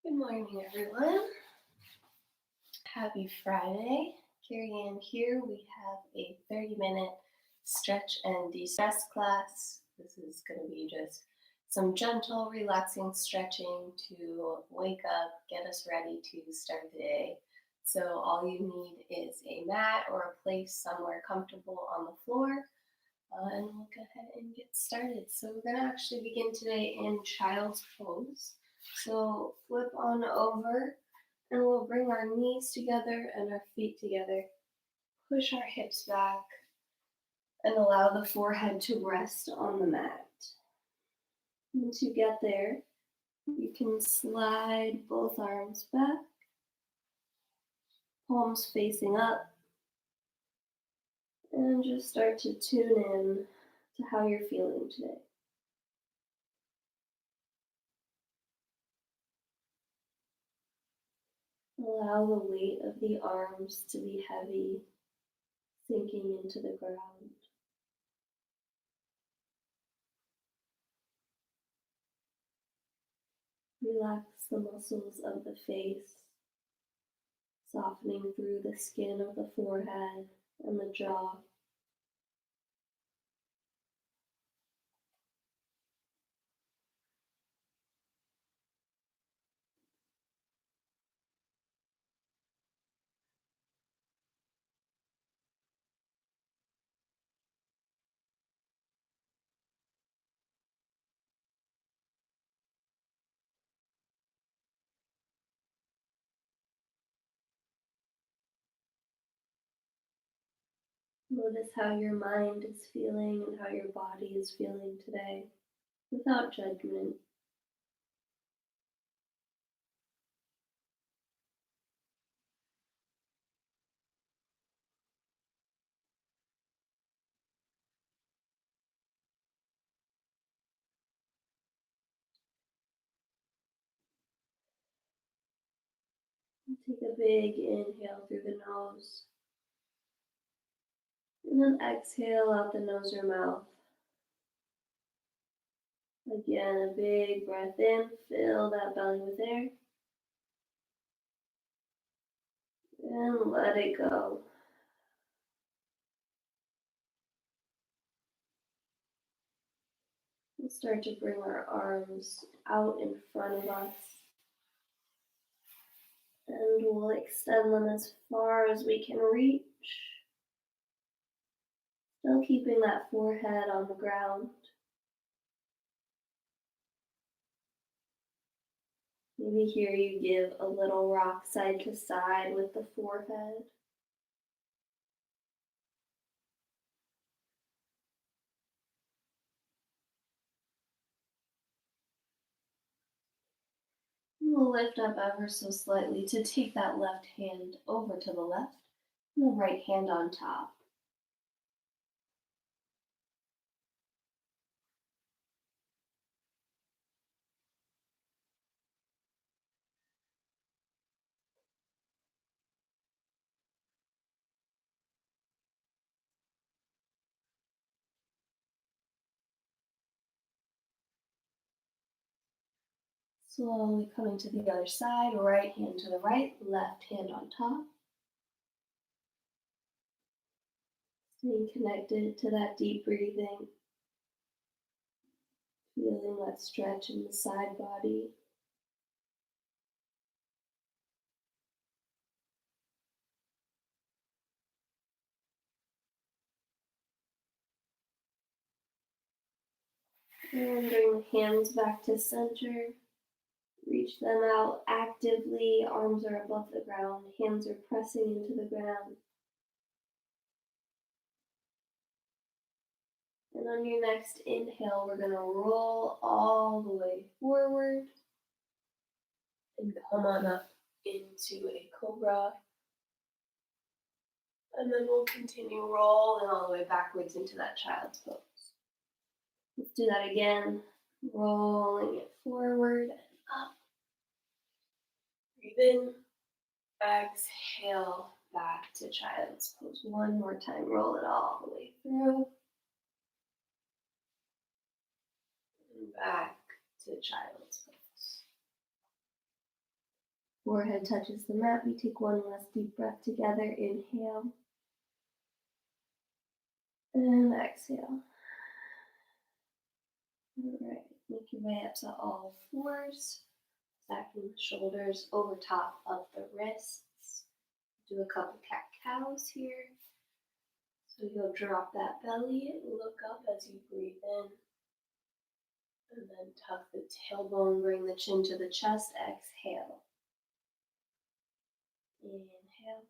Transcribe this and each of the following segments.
Good morning, everyone. Happy Friday. Carrie Ann here. We have a 30-minute stretch and de-stress class. This is going to be just some gentle, relaxing stretching to wake up, get us ready to start the day. So all you need is a mat or a place somewhere comfortable on the floor, and we'll go ahead and get started. So we're going to actually begin today in child's pose. So flip on over and we'll bring our knees together and our feet together. Push our hips back and allow the forehead to rest on the mat. And to get there, you can slide both arms back, palms facing up, and just start to tune in to how you're feeling today. Allow the weight of the arms to be heavy, sinking into the ground. Relax the muscles of the face, softening through the skin of the forehead and the jaw. Notice how your mind is feeling and how your body is feeling today, without judgment. Take a big inhale through the nose, and then exhale out the nose or mouth. Again, a big breath in, fill that belly with air, and let it go. We'll start to bring our arms out in front of us, and we'll extend them as far as we can reach, still keeping that forehead on the ground. Maybe here you give a little rock side to side with the forehead. We'll lift up ever so slightly to take that left hand over to the left and the right hand on top. Slowly coming to the other side, right hand to the right, left hand on top. Staying connected to that deep breathing. Feeling that stretch in the side body. And bring the hands back to center. Reach them out actively. Arms are above the ground. Hands are pressing into the ground. And on your next inhale, we're going to roll all the way forward and come on up into a cobra. And then we'll continue rolling all the way backwards into that child's pose. Let's do that again. Rolling it forward and up. Breathe in. Exhale back to child's pose. One more time. Roll it all the way through. And back to child's pose. Forehead touches the mat. We take one last deep breath together. Inhale. And exhale. All right, make your way up to all fours, stacking the shoulders over top of the wrists. Do a couple cat-cows here. So you'll drop that belly, look up as you breathe in, and then tuck the tailbone, bring the chin to the chest, exhale. Inhale.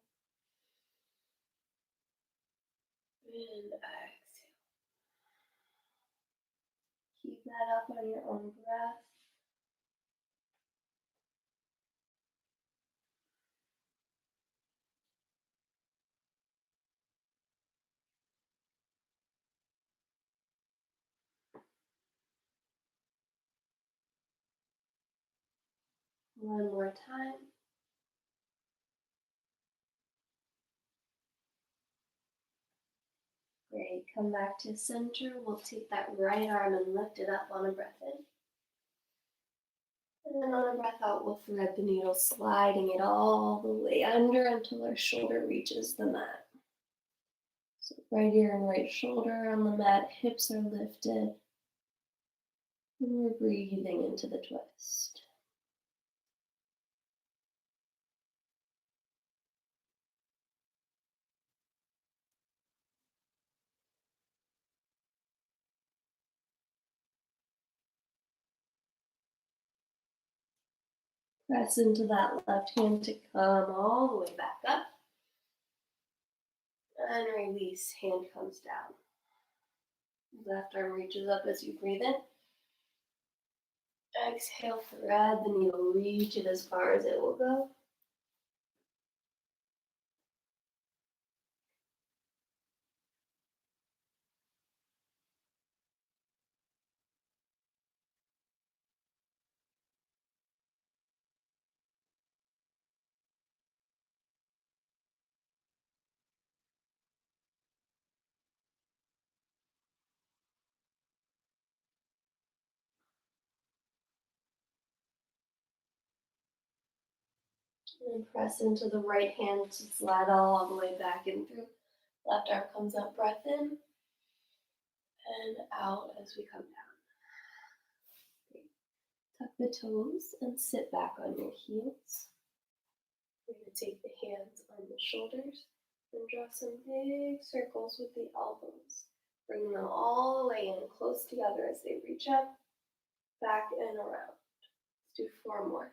And exhale. Keep that up on your own breath. One more time. Great. Come back to center. We'll take that right arm and lift it up on a breath in. And then on a breath out, we'll thread the needle, sliding it all the way under until our shoulder reaches the mat. So right ear and right shoulder on the mat, hips are lifted. And we're breathing into the twist. Press into that left hand to come all the way back up. And release, hand comes down. Left arm reaches up as you breathe in. Exhale, thread the needle, reach it as far as it will go. And press into the right hand to slide all the way back in through. Left arm comes up, breath in, and out as we come down. Great. Tuck the toes and sit back on your heels. We're going to take the hands on the shoulders and draw some big circles with the elbows. Bring them all the way in, close together as they reach up, back and around. Let's do 4 more.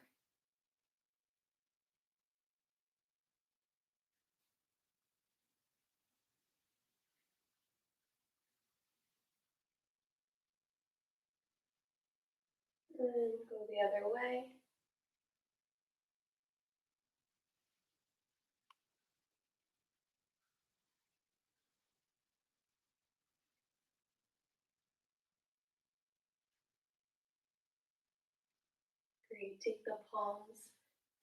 And go the other way. Great. Take the palms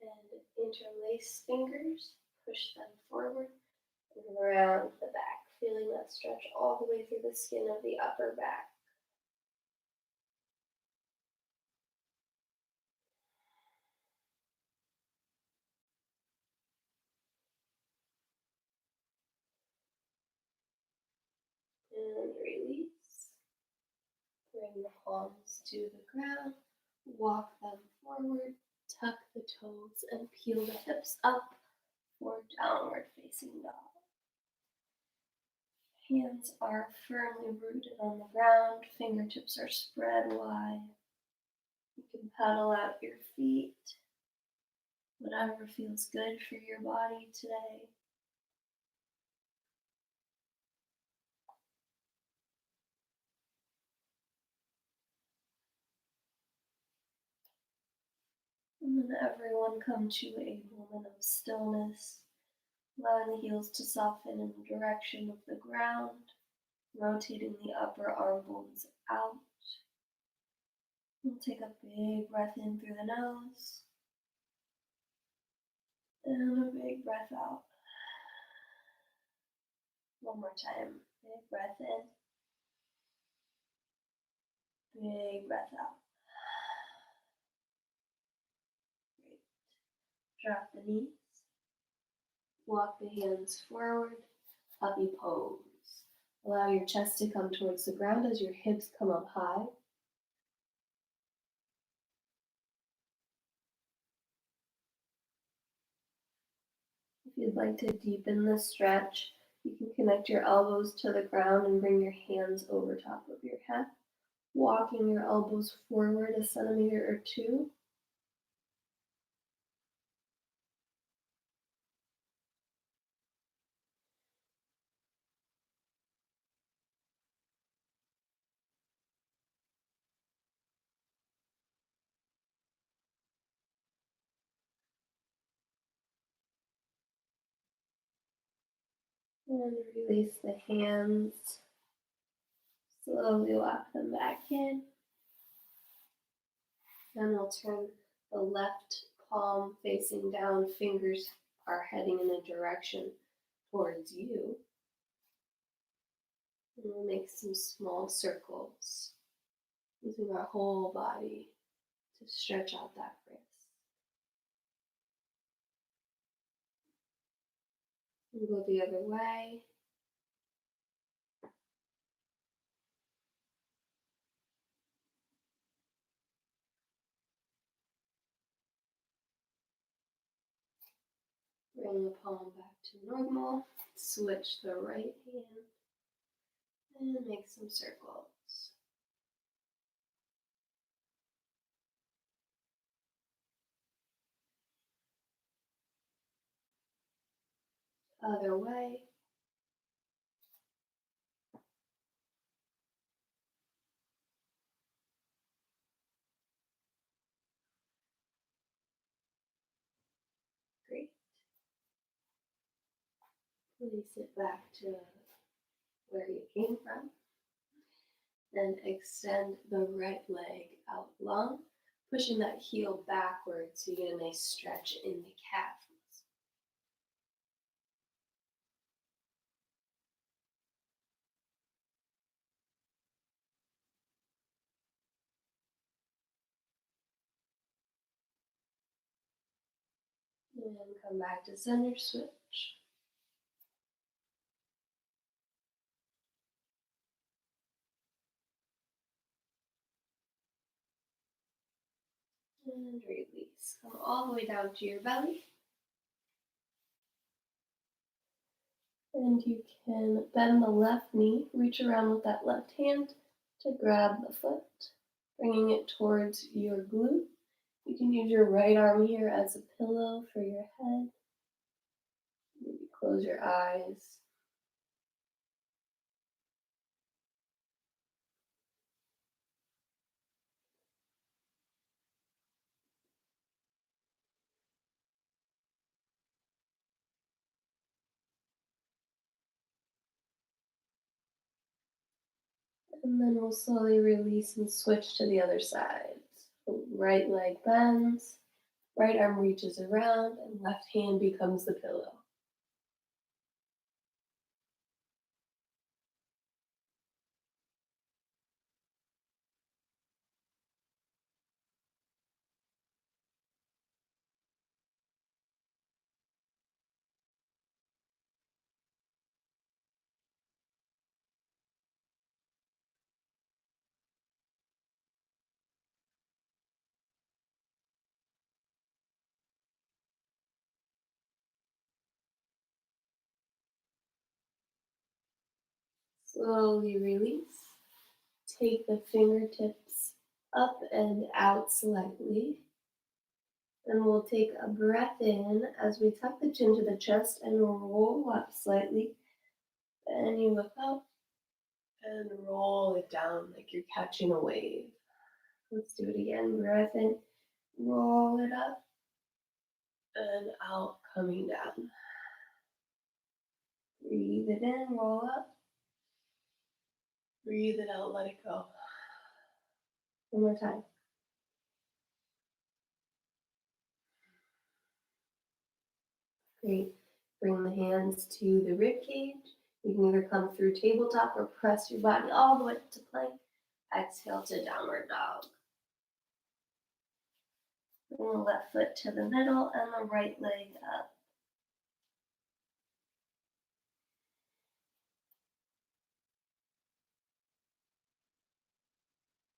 and interlace fingers. Push them forward and around the back. Feeling that stretch all the way through the skin of the upper back. And release. Bring the palms to the ground. Walk them forward. Tuck the toes and peel the hips up for downward facing dog. Hands are firmly rooted on the ground. Fingertips are spread wide. You can pedal out your feet. Whatever feels good for your body today. And then everyone come to a moment of stillness, allowing the heels to soften in the direction of the ground, rotating the upper arm bones out. We'll take a big breath in through the nose, and a big breath out. One more time, big breath in, big breath out. Great. Drop the knees. Walk the hands forward. Puppy pose. Allow your chest to come towards the ground as your hips come up high. If you'd like to deepen the stretch, you can connect your elbows to the ground and bring your hands over top of your head, walking your elbows forward a centimeter or two. And release the hands. Slowly lock them back in. Then we'll turn the left palm facing down. Fingers are heading in a direction towards you. And we'll make some small circles using our whole body to stretch out that wrist. And go the other way. Bring the palm back to normal. Switch the right hand and make some circles. Other way. Great. Release it back to where you came from. Then extend the right leg out long, pushing that heel backwards so you get a nice stretch in the calf. And come back to center, switch. And release. Come all the way down to your belly. And you can bend the left knee, reach around with that left hand to grab the foot, bringing it towards your glute. You can use your right arm here as a pillow for your head. Maybe close your eyes. And then we'll slowly release and switch to the other side. So right leg bends, right arm reaches around, and left hand becomes the pillow. Slowly release. Take the fingertips up and out slightly. And we'll take a breath in as we tuck the chin to the chest and roll up slightly. Then you look up and roll it down like you're catching a wave. Let's do it again. Breath in, roll it up and out, coming down. Breathe it in, roll up. Breathe it out, let it go. One more time. Great. Bring the hands to the rib cage. You can either come through tabletop or press your body all the way to plank. Exhale to downward dog. Bring the left foot to the middle and the right leg up.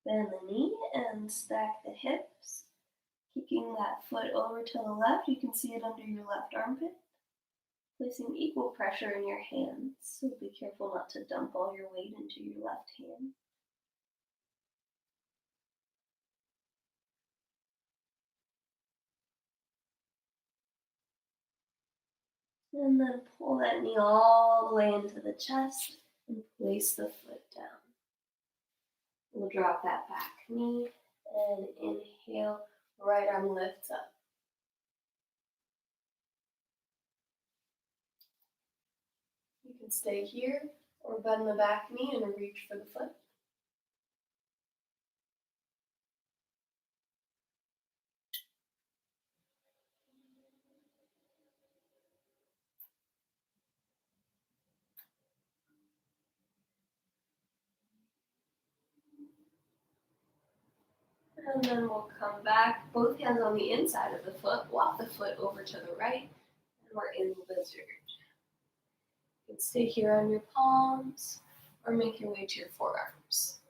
Bend the knee and stack the hips. Kicking that foot over to the left, you can see it under your left armpit. Placing equal pressure in your hands, so be careful not to dump all your weight into your left hand. And then pull that knee all the way into the chest and place the foot down. We'll drop that back knee and inhale, right arm lifts up. You can stay here or bend the back knee and reach for the foot. And then we'll come back, both hands on the inside of the foot, walk the foot over to the right, and we're in lizard. You can stay here on your palms or make your way to your forearms.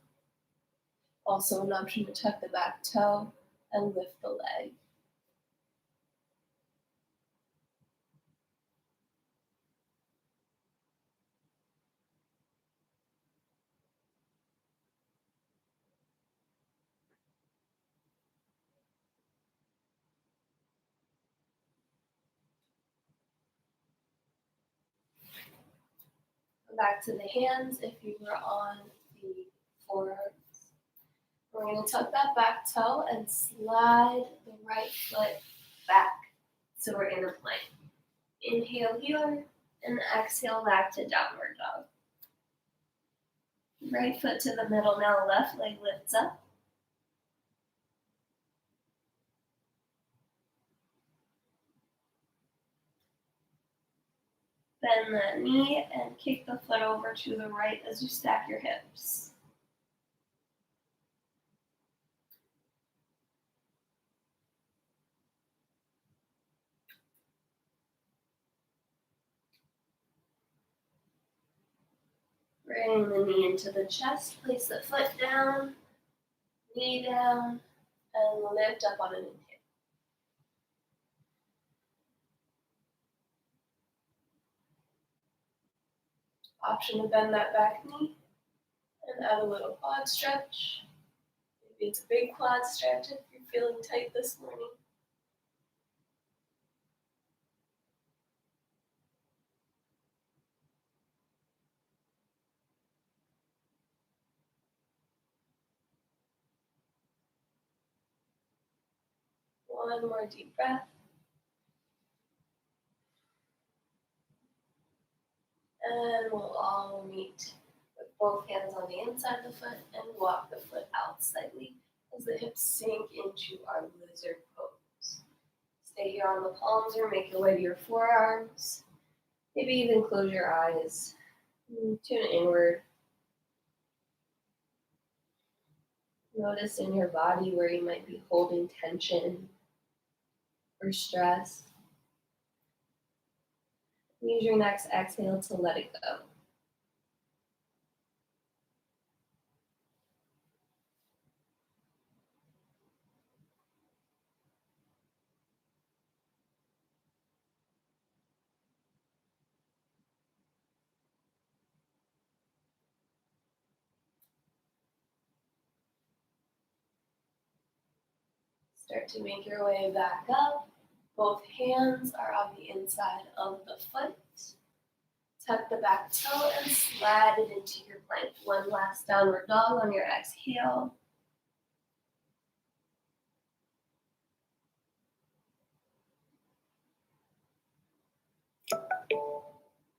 Also an option to tuck the back toe and lift the leg. Back to the hands if you were on the forearms. We're going to tuck that back toe and slide the right foot back. So we're in a plank. Inhale here and exhale back to downward dog. Right foot to the middle now, left leg lifts up. Bend the knee and kick the foot over to the right as you stack your hips. Bring the knee into the chest, place the foot down, knee down, and lift up on an inhale. Option to bend that back knee and add a little quad stretch. Maybe it's a big quad stretch if you're feeling tight this morning. One more deep breath. And we'll all meet with both hands on the inside of the foot and walk the foot out slightly as the hips sink into our lizard pose. Stay here on the palms or make your way to your forearms. Maybe even close your eyes. Tune inward. Notice in your body where you might be holding tension or stress. Use your next exhale to let it go. Start to make your way back up. Both hands are on the inside of the foot. Tuck the back toe and slide it into your plank. One last downward dog on your exhale.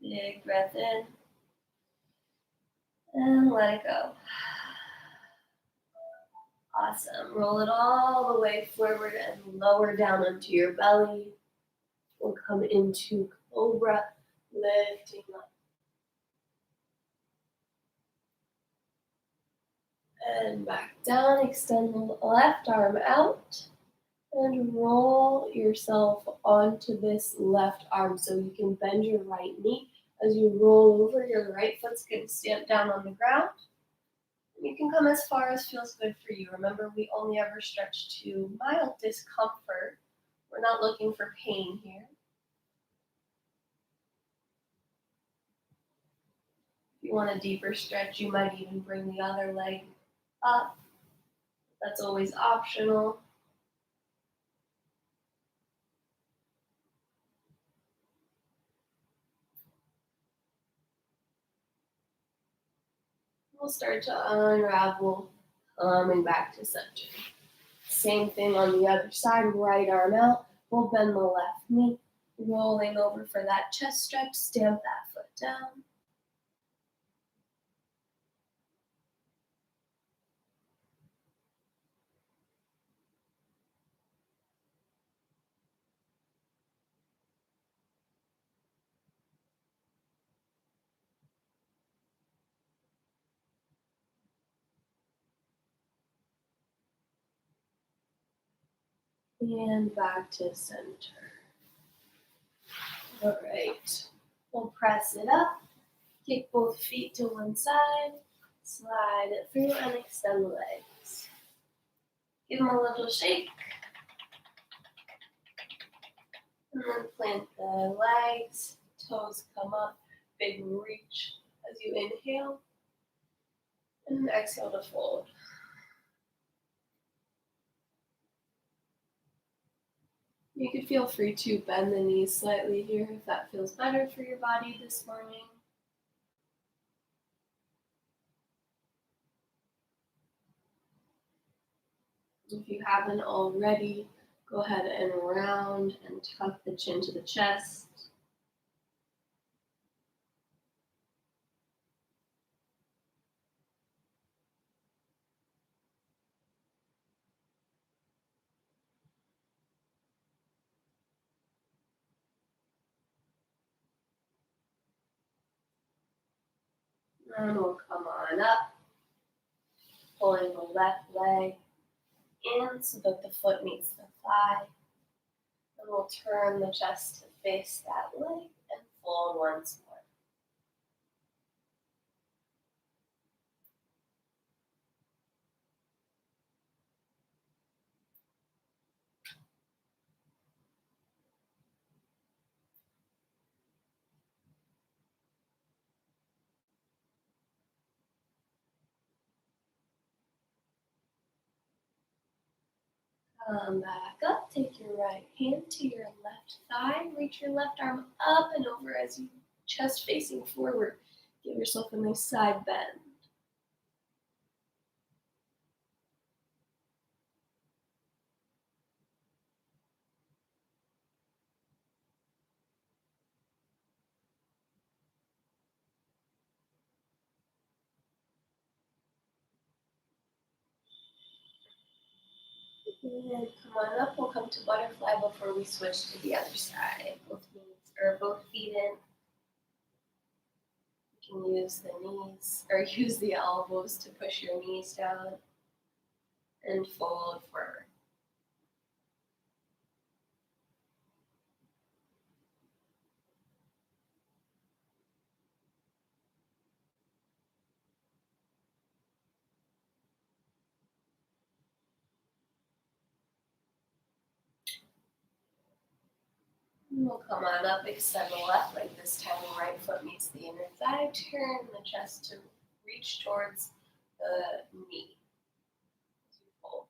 Big breath in. And let it go. Awesome. Roll it all the way forward and lower down onto your belly. We'll come into cobra, lifting up. And back down. Extend the left arm out. And roll yourself onto this left arm so you can bend your right knee. As you roll over, your right foot's going to stamp down on the ground. And you can come as far as feels good for you. Remember, we only ever stretch to mild discomfort. We're not looking for pain here. If you want a deeper stretch, you might even bring the other leg up. That's always optional. We'll start to unravel, coming back to center. Same thing on the other side, right arm out. We'll bend the left knee, rolling over for that chest stretch, stamp that foot down. And back to center. All right, we'll press it up, kick both feet to one side, slide it through and extend the legs. Give them a little shake. And then plant the legs, toes come up, big reach as you inhale. And exhale to fold. You could feel free to bend the knees slightly here if that feels better for your body this morning. If you haven't already, go ahead and round and tuck the chin to the chest. And we'll come on up, pulling the left leg in so that the foot meets the thigh. And we'll turn the chest to face that leg and fold once more. Come back up, take your right hand to your left thigh, reach your left arm up and over as you chest facing forward. Give yourself a nice side bend. And come on up, we'll come to butterfly before we switch to the other side. Both feet in. You can use the knees, or use the elbows to push your knees down and fold forward. And we'll come on up, extend the left leg this time, the right foot meets the inner thigh, turn the chest to reach towards the knee. As you fold.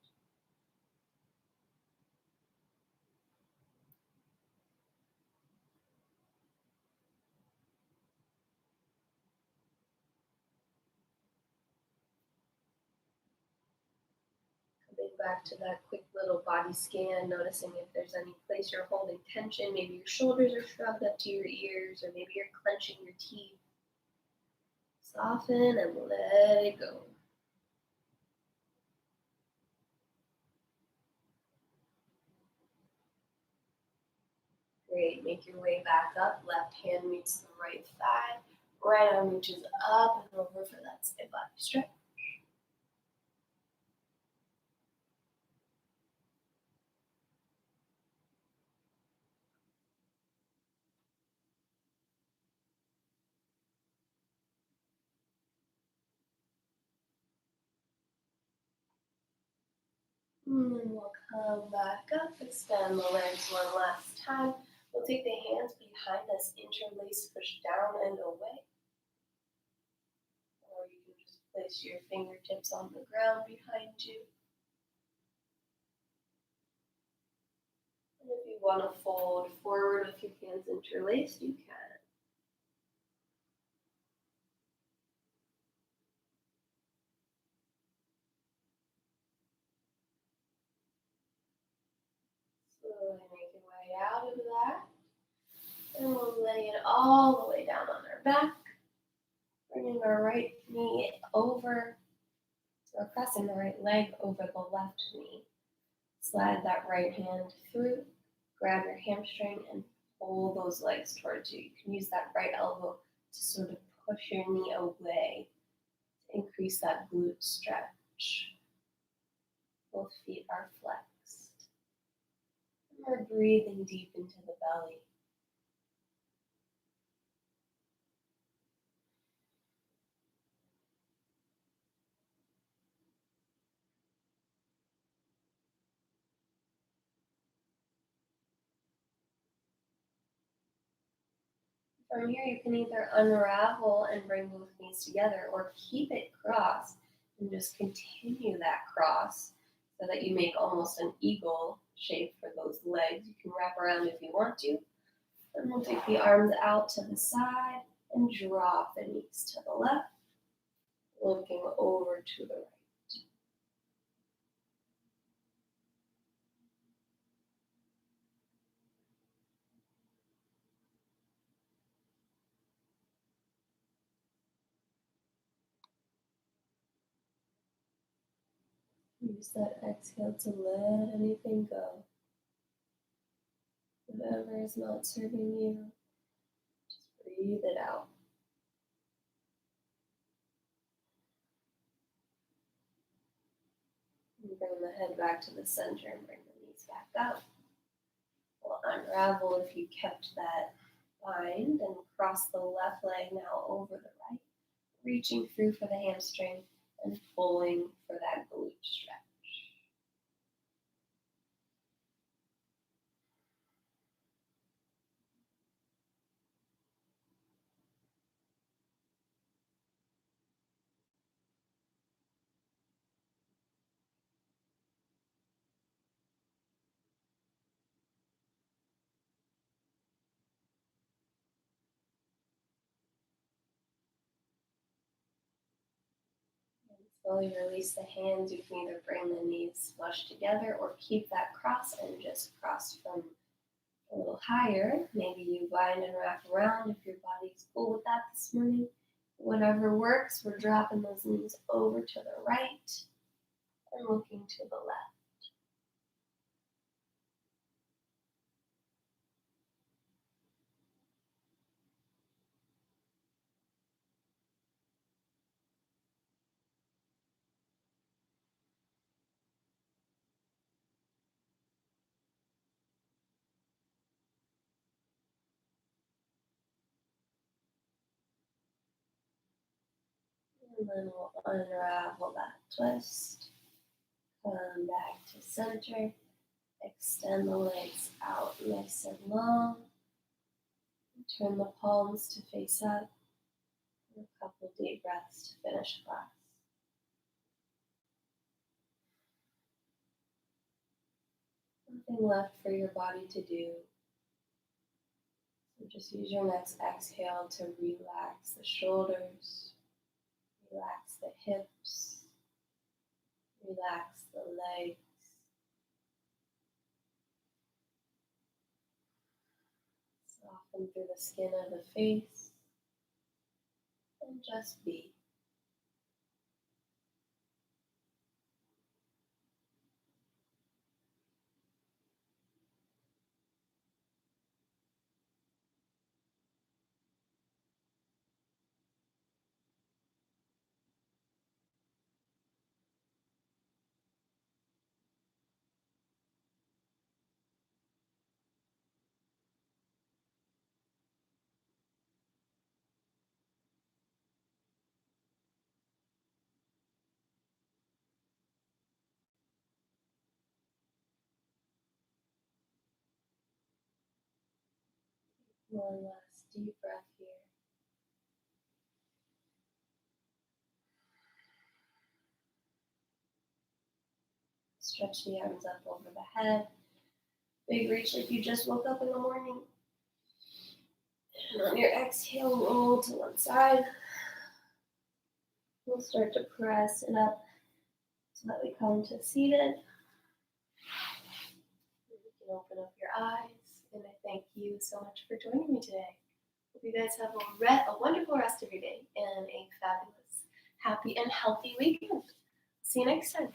Coming back to that quick little body scan, noticing if there's any place you're holding tension. Maybe your shoulders are shrugged up to your ears, or maybe you're clenching your teeth. Soften and let it go. Great, make your way back up. Left hand meets the right thigh. Right arm reaches up and over for that side body stretch. And then we'll come back up, extend the legs one last time. We'll take the hands behind us, interlace, push down and away. Or you can just place your fingertips on the ground behind you. And if you want to fold forward with your hands interlaced, you can. Slowly make your way out of that. And we'll lay it all the way down on our back. Bringing our right knee over, or crossing the right leg over the left knee. Slide that right hand through, grab your hamstring, and pull those legs towards you. You can use that right elbow to sort of push your knee away to increase that glute stretch. Both feet are flexed. And we're breathing deep into the belly. From here, you can either unravel and bring both knees together or keep it crossed and just continue that cross so that you make almost an eagle shape for those legs. You can wrap around if you want to. And we'll take the arms out to the side and drop the knees to the left, looking over to the right. Use that exhale to let anything go. Whatever is not serving you, just breathe it out. And bring the head back to the center and bring the knees back up. We'll unravel if you kept that bind and cross the left leg now over the right, reaching through for the hamstring and pulling for that glute stretch. Slowly release the hands. You can either bring the knees flush together or keep that cross and just cross from a little higher. Maybe you bind and wrap around if your body's cool with that this morning. Whatever works, we're dropping those knees over to the right and looking to the left. And then we'll unravel that twist. Come back to center. Extend the legs out nice and long. Turn the palms to face up. And a couple deep breaths to finish class. Nothing left for your body to do. So just use your next exhale to relax the shoulders, relax the hips, relax the legs. Soften through the skin of the face and just be. One last deep breath here. Stretch the arms up over the head. Big reach like you just woke up in the morning. And on your exhale, roll to one side. We'll start to press it up so that we come to seated. You can open up your eyes, and I thank you so much for joining me today. Hope you guys have a wonderful rest of your day and a fabulous, happy, and healthy weekend. See you next time.